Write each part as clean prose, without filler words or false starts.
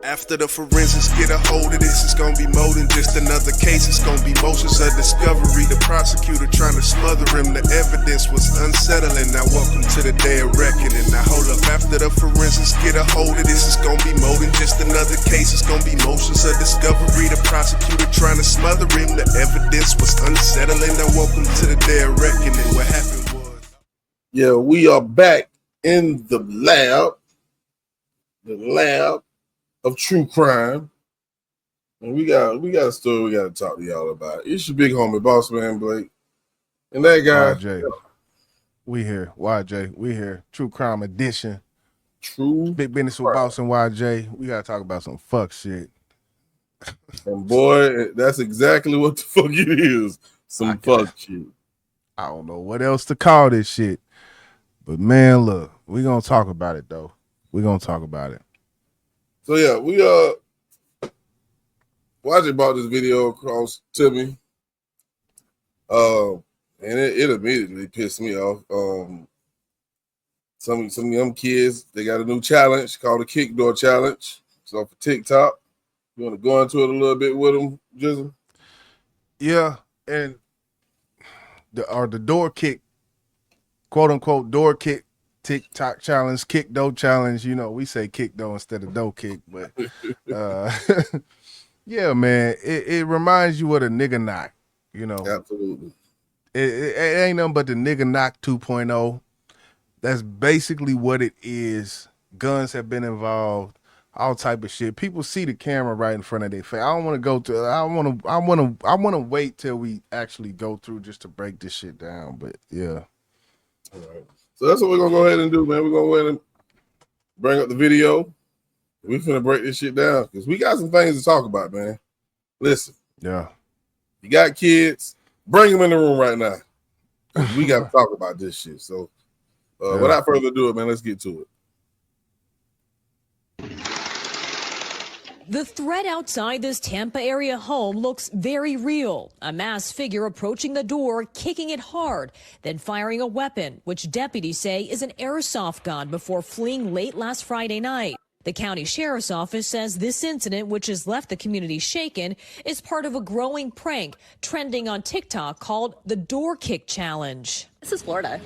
After the forensics get a hold of this, it's gonna be more than just another case. It's gonna be motions of discovery. The prosecutor trying to smother him. The evidence was unsettling. Now welcome to the day of reckoning. Now hold up, after the forensics get a hold of this, it's gonna be more than just another case. It's gonna be motions of discovery. The prosecutor trying to smother him. The evidence was unsettling. Now welcome to the day of reckoning. What happened was, yeah, we are back in the lab of true crime, and we got a story we got to talk to y'all about. It's your big homie, Boss Man Blake, and that guy. YJ, we here. YJ, we here. True Crime Edition. True Big Business with Boss and YJ. We gotta talk about some fuck shit. And boy, that's exactly what the fuck it is. Some fuck shit. I don't know what else to call this shit, but man, look, we gonna talk about it though. We gonna talk about it. So yeah, we YJ brought this video across to me, and it immediately pissed me off. Some young kids, they got a new challenge called the Kick Door Challenge. It's off of TikTok. You want to go into it a little bit with them, Jizzle? Yeah, and the door kick, quote unquote door kick TikTok challenge, kick door challenge. You know, we say kick door instead of door kick, but yeah, man, it reminds you of the nigga knock. You know, Absolutely. It ain't nothing but the nigga knock 2.0. That's basically what it is. Guns have been involved, all type of shit. People see the camera right in front of their face. I don't want to go to. I want to wait till we actually go through just to break this shit down. But yeah. All right. So that's what we're gonna go ahead and do, man. We're gonna go ahead and bring up the video. We finna break this shit down because we got some things to talk about, man. Listen. Yeah. You got kids, bring them in the room right now. We got to talk about this shit. So, without further ado, man, let's get to it. The threat outside this Tampa area home looks very real. A masked figure approaching the door, kicking it hard, then firing a weapon, which deputies say is an airsoft gun, before fleeing late last Friday night. The county sheriff's office says this incident, which has left the community shaken, is part of a growing prank trending on TikTok called the Door Kick Challenge. This is Florida.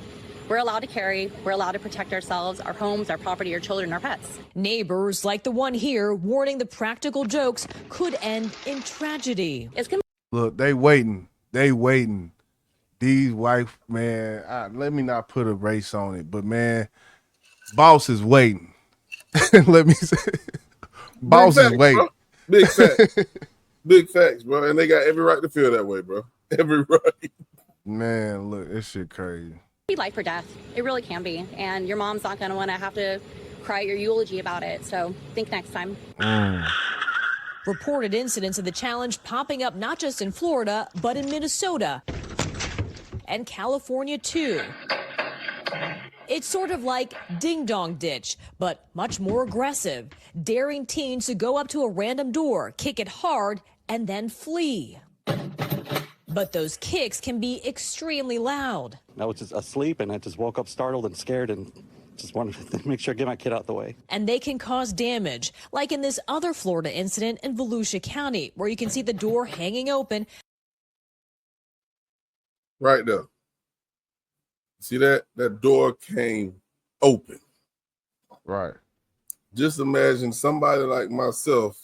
We're allowed to carry, we're allowed to protect ourselves, our homes, our property, our children, our pets. Neighbors like the one here warning the practical jokes could end in tragedy. Look, they waiting. These white, man, let me not put a race on it, but man, Boss is waiting. Let me say, Boss is waiting. Bro. Big facts. Big facts, bro. And they got every right to feel that way, bro. Every right. Man, look, this shit crazy. Be life or death. It really can be. And your mom's not going to want to have to cry your eulogy about it. So think next time. Reported incidents of the challenge popping up not just in Florida, but in Minnesota and California too. It's sort of like Ding Dong Ditch, but much more aggressive, daring teens to go up to a random door, kick it hard, and then flee. But those kicks can be extremely loud. I was just asleep, and I just woke up startled and scared and just wanted to make sure I get my kid out the way. And they can cause damage, like in this other Florida incident in Volusia County, where you can see the door hanging open. Right there. See that? That door came open. Right. Just imagine somebody like myself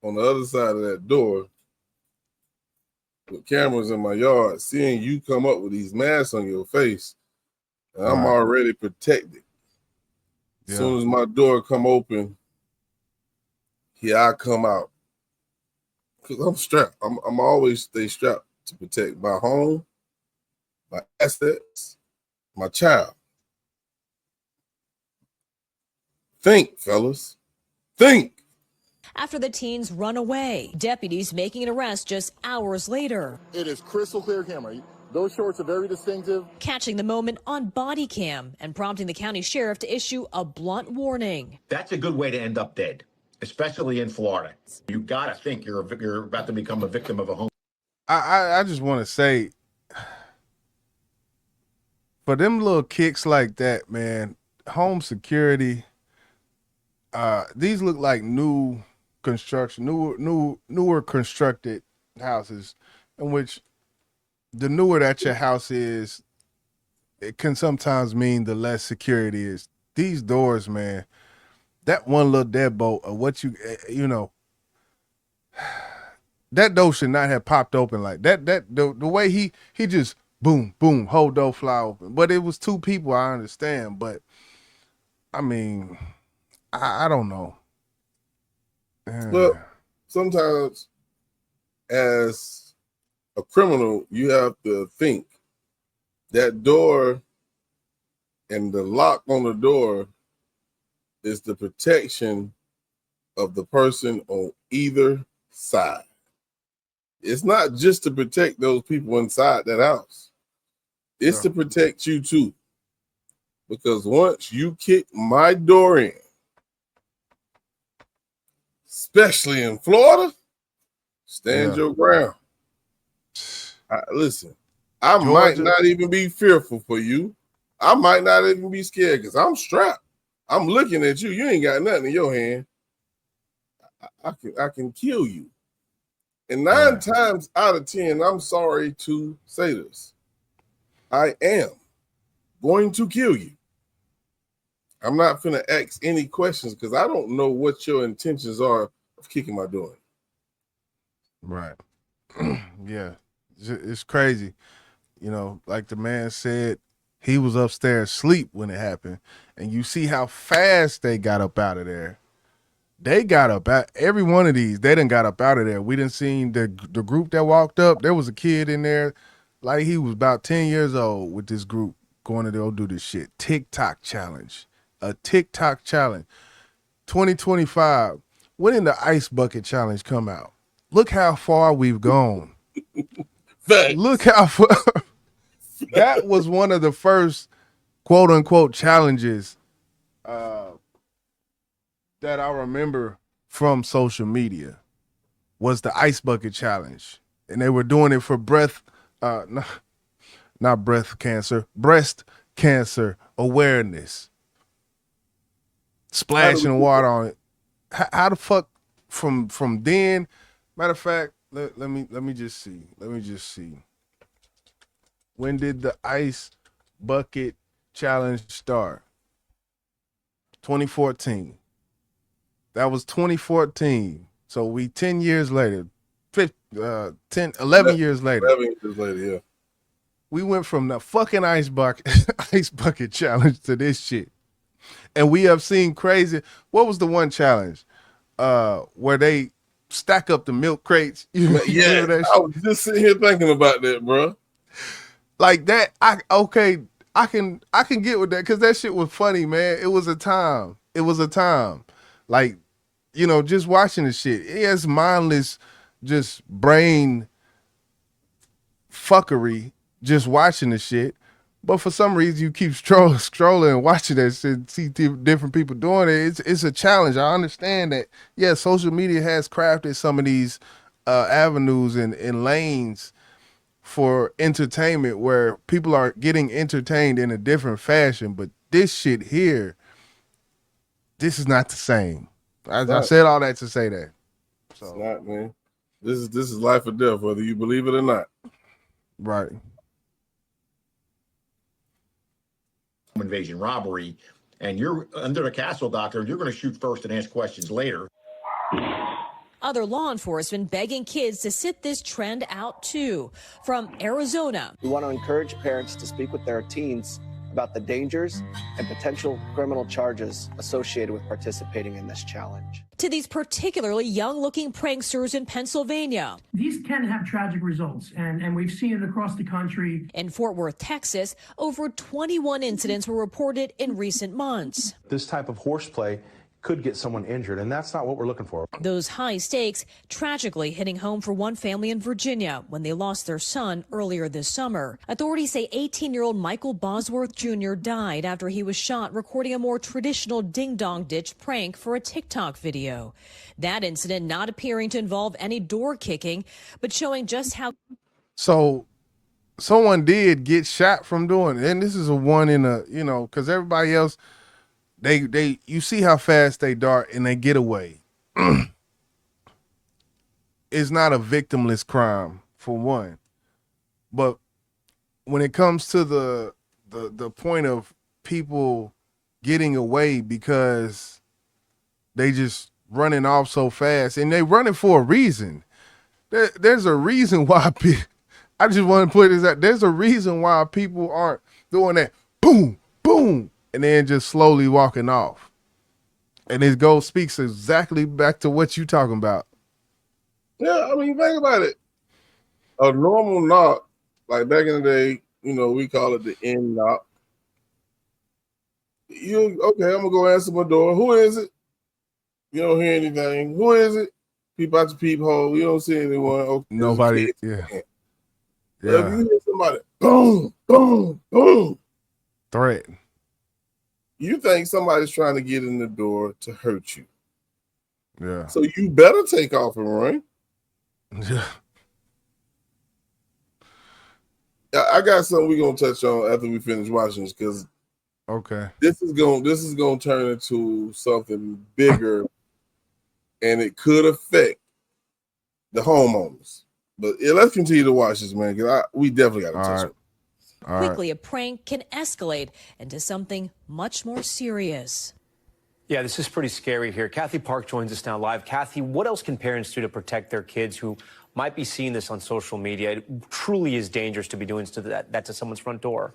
on the other side of that door with cameras in my yard, seeing you come up with these masks on your face, and I'm already protected. As soon as my door come open, here I come out. Because I'm strapped. I'm always stay strapped to protect my home, my assets, my child. Think, fellas. Think. After the teens run away, deputies making an arrest just hours later. It is crystal clear camera. Those shorts are very distinctive. Catching the moment on body cam and prompting the county sheriff to issue a blunt warning. That's a good way to end up dead, especially in Florida. You gotta think you're about to become a victim of a home. I just want to say, for them little kicks like that, man, home security, These look like new construction, newer constructed houses, in which the newer that your house is, it can sometimes mean the less secure it is. These doors, man, that one little deadbolt of what you know, that door should not have popped open like that. The way he just boom, boom, whole door fly open. But it was two people, I understand. But I mean, I don't know. Look, sometimes as a criminal, you have to think that door and the lock on the door is the protection of the person on either side. It's not just to protect those people inside that house. It's to protect you too. Because once you kick my door in, especially in Florida, stand your ground. Listen, I might not even be fearful for you. I might not even be scared because I'm strapped. I'm looking at you. You ain't got nothing in your hand. I can kill you. And 9 times out of 10, I'm sorry to say this, I am going to kill you. I'm not finna ask any questions because I don't know what your intentions are of kicking my door in. Right. Yeah. It's crazy. You know, like the man said, he was upstairs asleep when it happened. And you see how fast they got up out of there. They got up out, every one of these, they done got up out of there. We done seen the group that walked up. There was a kid in there, like he was about 10 years old with this group going to go do this shit. TikTok challenge. A TikTok challenge. 2025. When did the ice bucket challenge come out? Look how far we've gone. Look how far. That was one of the first quote unquote challenges that I remember from social media was the ice bucket challenge. And they were doing it for breast cancer awareness. Splashing water on it. How the fuck from then? Matter of fact, let me just see. When did the ice bucket challenge start? 2014. That was 2014. So we 10 years later, 11 years later. 11 years later, yeah. We went from the fucking ice bucket challenge to this shit. And we have seen crazy. What was the one challenge where they stack up the milk crates? Yeah, I was just sitting here thinking about that, bro. Like that, I can get with that because that shit was funny, man. It was a time. Like, you know, just watching the shit. It's mindless, just brain fuckery, just watching the shit. But for some reason, you keep scrolling and watching that shit, see different people doing it. It's a challenge. I understand that. Yeah, social media has crafted some of these avenues and lanes for entertainment where people are getting entertained in a different fashion. But this shit here, this is not the same. I said all that to say that. So. It's not, man. This is life or death, whether you believe it or not. Right. Invasion robbery, and you're under the castle, doctor. You're going to shoot first and ask questions later. Other law enforcement begging kids to sit this trend out too. From Arizona. We want to encourage parents to speak with their teens about the dangers and potential criminal charges associated with participating in this challenge. To these particularly young-looking pranksters in Pennsylvania. These can have tragic results, and we've seen it across the country. In Fort Worth, Texas, over 21 incidents were reported in recent months. This type of horseplay could get someone injured, and that's not what we're looking for. Those high stakes tragically hitting home for one family in Virginia when they lost their son earlier this summer. Authorities say 18-year-old Michael Bosworth Jr. died after he was shot recording a more traditional ding-dong ditch prank for a TikTok video. That incident not appearing to involve any door kicking, but showing just how... So someone did get shot from doing it. And this is a one in a, you know, because everybody else... you see how fast they dart and they get away. It's not a victimless crime, for one. But when it comes to the point of people getting away because they just running off so fast, and they running for a reason. There's a reason why I just want to put this out. There's a reason why people aren't doing that boom, boom, and then just slowly walking off. And this goal speaks exactly back to what you talking about. Yeah, I mean, think about it. A normal knock, like back in the day, we call it the end knock. Okay, I'm gonna go answer my door. Who is it? You don't hear anything. Who is it? Peep out the peephole. You don't see anyone. Okay, Nobody. Yeah. If you hear somebody, boom, boom, boom, threat. You think somebody's trying to get in the door to hurt you. Yeah. So you better take off and run. Yeah. I got something we're gonna touch on after we finish watching this, because this is gonna turn into something bigger, and it could affect the homeowners. But let's continue to watch this, man, because we definitely got to touch it. Quickly, a prank can escalate into something much more serious. Yeah, this is pretty scary here. Kathy Park joins us now live. Kathy, what else can parents do to protect their kids who might be seeing this on social media? It truly is dangerous to be doing that to someone's front door.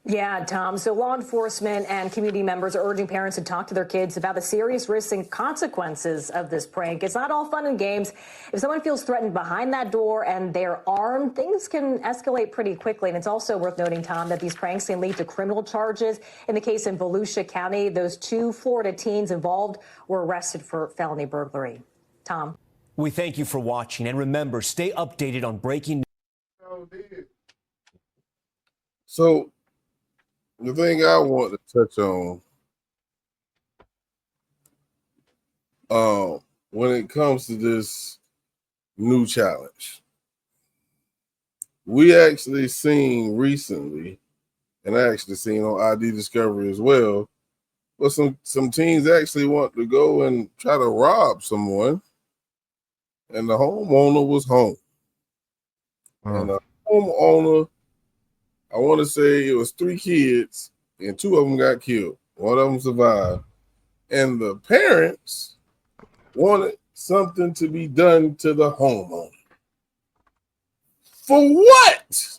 Yeah, Tom. So law enforcement and community members are urging parents to talk to their kids about the serious risks and consequences of this prank. It's not all fun and games. If someone feels threatened behind that door and they're armed, things can escalate pretty quickly. And it's also worth noting, Tom, that these pranks can lead to criminal charges. In the case in Volusia County, those 2 Florida teens involved were arrested for felony burglary. Tom. We thank you for watching, and remember, stay updated on breaking news. So the thing I want to touch on, when it comes to this new challenge, we actually seen recently, and I actually seen on ID Discovery as well, but some teens actually want to go and try to rob someone, and the homeowner was home. And the homeowner, I want to say it was 3 kids, and 2 of them got killed. 1 of them survived. And the parents wanted something to be done to the homeowner. For what?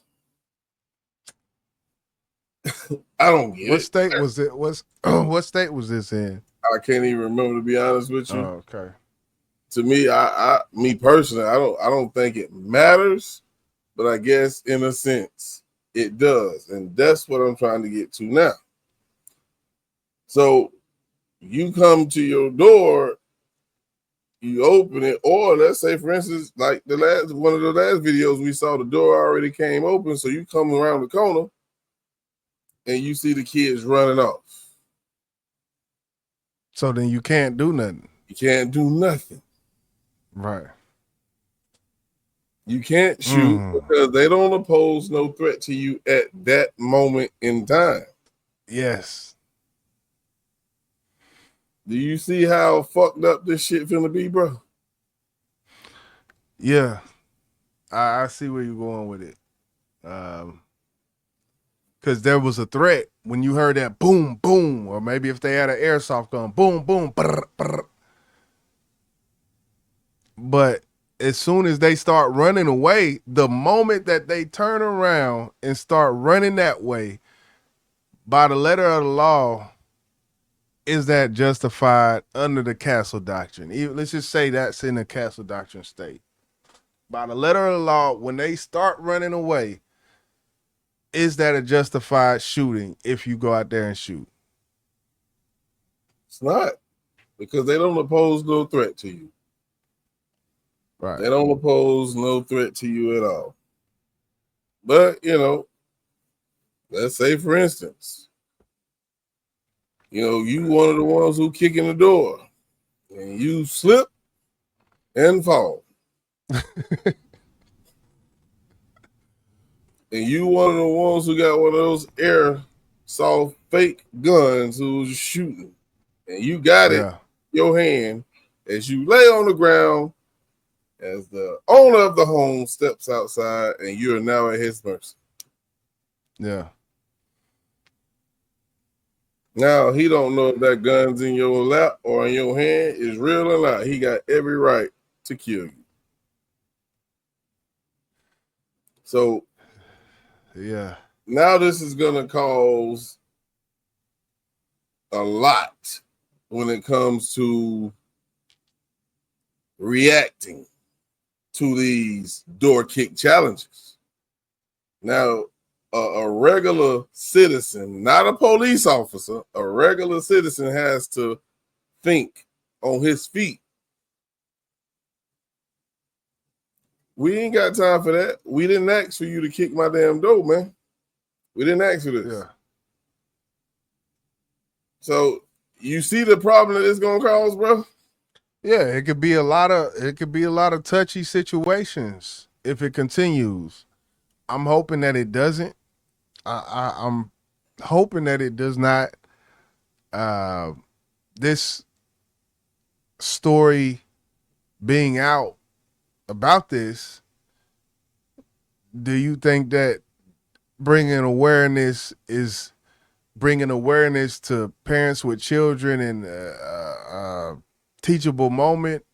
I don't get it. What state was it? What state was this in? I can't even remember, to be honest with you. Oh, okay. To me, me personally, I don't think it matters, but I guess in a sense it does, and that's what I'm trying to get to now. So you come to your door, you open it, or let's say, for instance, like one of the last videos we saw, the door already came open, so you come around the corner and you see the kids running off. So then you can't do nothing. You can't do nothing. Right. You can't shoot because they don't pose no threat to you at that moment in time. Yes. Do you see how fucked up this shit finna be, bro? Yeah. I see where you're going with it. Because there was a threat when you heard that boom, boom, or maybe if they had an airsoft gun, boom, boom, brr, brr. But as soon as they start running away, the moment that they turn around and start running that way, by the letter of the law, is that justified under the Castle Doctrine? Let's just say that's in the Castle Doctrine state. By the letter of the law, when they start running away, is that a justified shooting if you go out there and shoot? It's not, because they don't pose no threat to you. Right. They don't pose no threat to you at all. But, let's say, for instance, you one of the ones who kick in the door and you slip and fall. And you one of the ones who got one of those air saw fake guns who was shooting, and you got it in your hand as you lay on the ground as the owner of the home steps outside, and you are now at his mercy. Yeah. Now he don't know if that gun's in your lap or in your hand is real or not. He got every right to kill you. So yeah, now this is gonna cause a lot when it comes to reacting to these door kick challenges. Now, a regular citizen, not a police officer, a regular citizen has to think on his feet. We ain't got time for that. We didn't ask for you to kick my damn door, man. We didn't ask for this. Yeah. So you see the problem that it's gonna cause, bro? Yeah, it could be a lot of touchy situations if it continues. I'm hoping that it doesn't. I'm hoping that it does not. This story being out about this, do you think that bringing awareness to parents with children and teachable moment?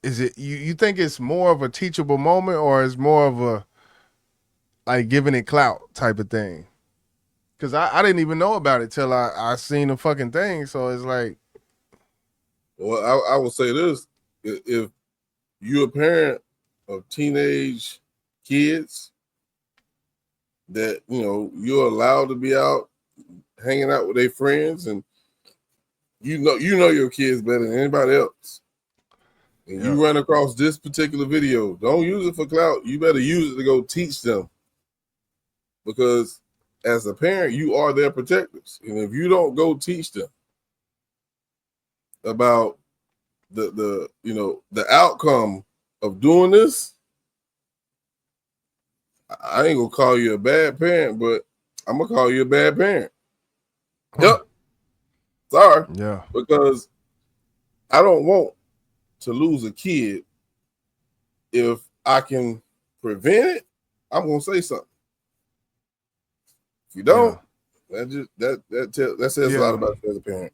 Is it you think it's more of a teachable moment, or is more of a like giving it clout type of thing? Because I didn't even know about it till I seen the fucking thing. So it's like, well, I will say this: if you're a parent of teenage kids that you're allowed to be out hanging out with their friends, and you know your kids better than anybody else, and you run across this particular video, don't use it for clout. You better use it to go teach them, because as a parent, you are their protectors, and if you don't go teach them about the outcome of doing this, I ain't gonna call you a bad parent, but I'm gonna call you a bad parent. Yep. Sorry. Yeah. Because I don't want to lose a kid. If I can prevent it, I'm gonna say something. If you don't, that says a lot about you as a parent.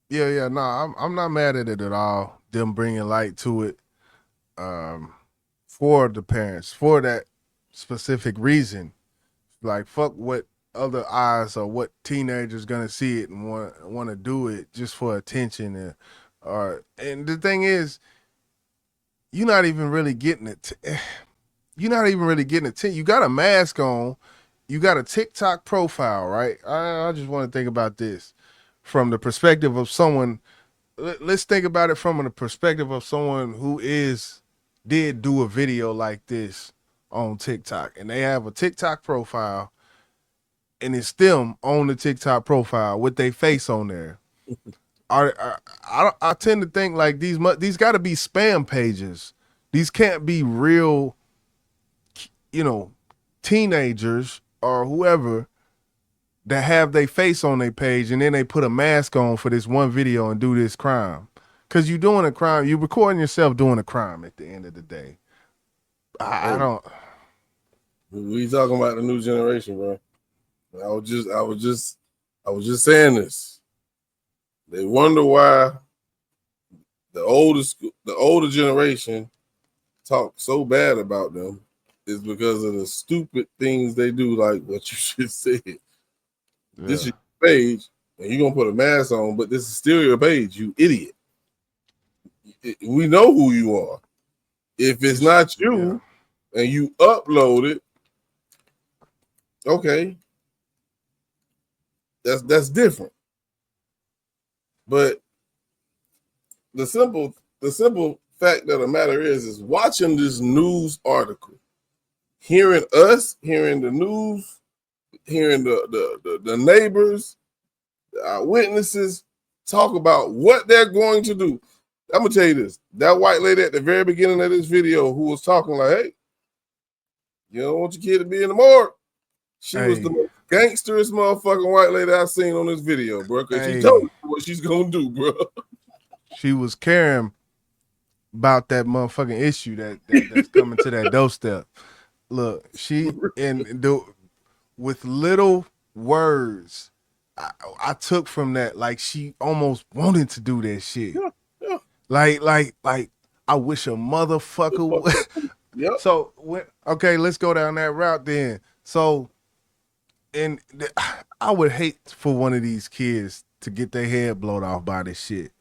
Yeah. No, I'm not mad at it at all. Them bringing light to it, for the parents, for that specific reason. Like, fuck what other eyes or what teenagers gonna see it and want to do it just for attention, and the thing is, you're not even really getting it. You're not even really getting it. You got a mask on. You got a TikTok profile, right? I just want to think about this from the perspective of someone. Let's think about it from the perspective of someone who did do a video like this on TikTok, and they have a TikTok profile, and it's them on the TikTok profile with their face on there. I tend to think like these got to be spam pages. These can't be real, teenagers or whoever that have their face on their page, and then they put a mask on for this one video and do this crime. Because you're doing a crime. You're recording yourself doing a crime at the end of the day. I don't. We talking about the new generation, bro. I was just saying this. They wonder why the older generation talk so bad about them is because of the stupid things they do, like what you just said. Yeah. This is your page, and you're gonna put a mask on, but this is still your page, you idiot. We know who you are. If it's not you and you upload it, okay, that's different. But the simple fact of the matter is watching this news article, hearing the news, hearing the neighbors, our witnesses talk about what they're going to do. I'm gonna tell you this: that white lady at the very beginning of this video who was talking like, "Hey, you don't want your kid to be in the morgue." She was the most gangsterest motherfucking white lady I seen on this video, bro. Because she told you what she's gonna do, bro. She was caring about that motherfucking issue that's coming to that doorstep. Look, with little words, I took from that like she almost wanted to do that shit. Yeah. Like I wish a motherfucker would. Yep. So okay, let's go down that route then. So, I would hate for one of these kids to get their head blown off by this shit.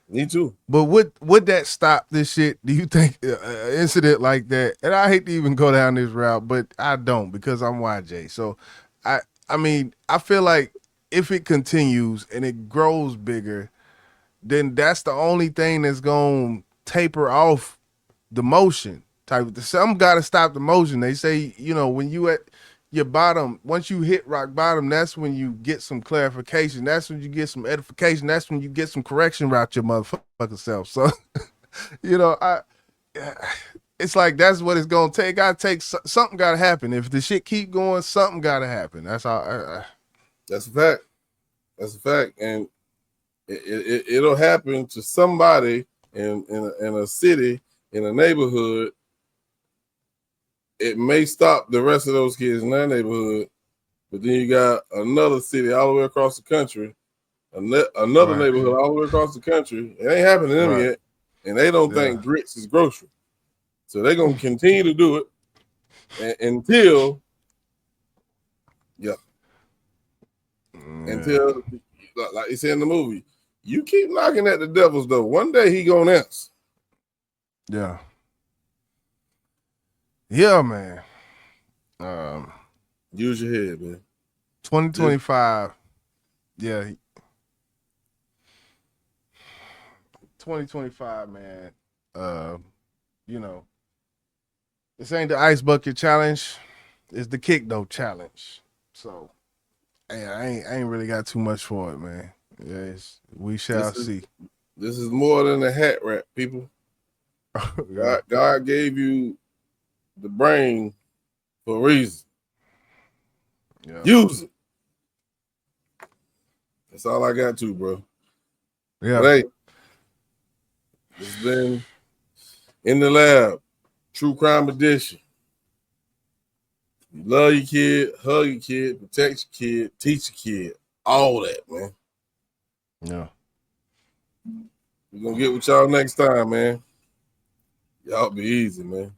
Me too. But would that stop this shit? Do you think an incident like that? And I hate to even go down this route, but I don't because I'm YJ. So I mean, I feel like if it continues and it grows bigger, then that's the only thing that's gonna taper off the motion. Some gotta stop the motion. They say, when you at your bottom, once you hit rock bottom, that's when you get some clarification. That's when you get some edification. That's when you get some correction about your motherfucking self. So, it's like that's what it's gonna take. Something gotta happen. If the shit keep going, something gotta happen. That's all. That's a fact. That's a fact, and it'll happen to somebody in a city, in a neighborhood. It may stop the rest of those kids in that neighborhood, but then you got another city all the way across the country, another neighborhood all the way across the country. It ain't happening to them yet, and they don't think grits is grocery. So they're going to continue to do it until, like he said in the movie, you keep knocking at the devil's door. One day he going to answer. Yeah. Yeah, man. Use your head, man. 2025. Yeah. 2025, man. This ain't the ice bucket challenge. It's the kick dough challenge. So, hey, I ain't really got too much for it, man. Yes, we shall see. This is more than a hat wrap, people. God gave you the brain for a reason. Yeah. Use it. That's all I got to, bro. Yeah. But hey, it's been In the Lab, True Crime Edition. You love your kid, hug your kid, protect your kid, teach your kid, all that, man. Yeah. We're gonna get with y'all next time, man. Y'all be easy, man.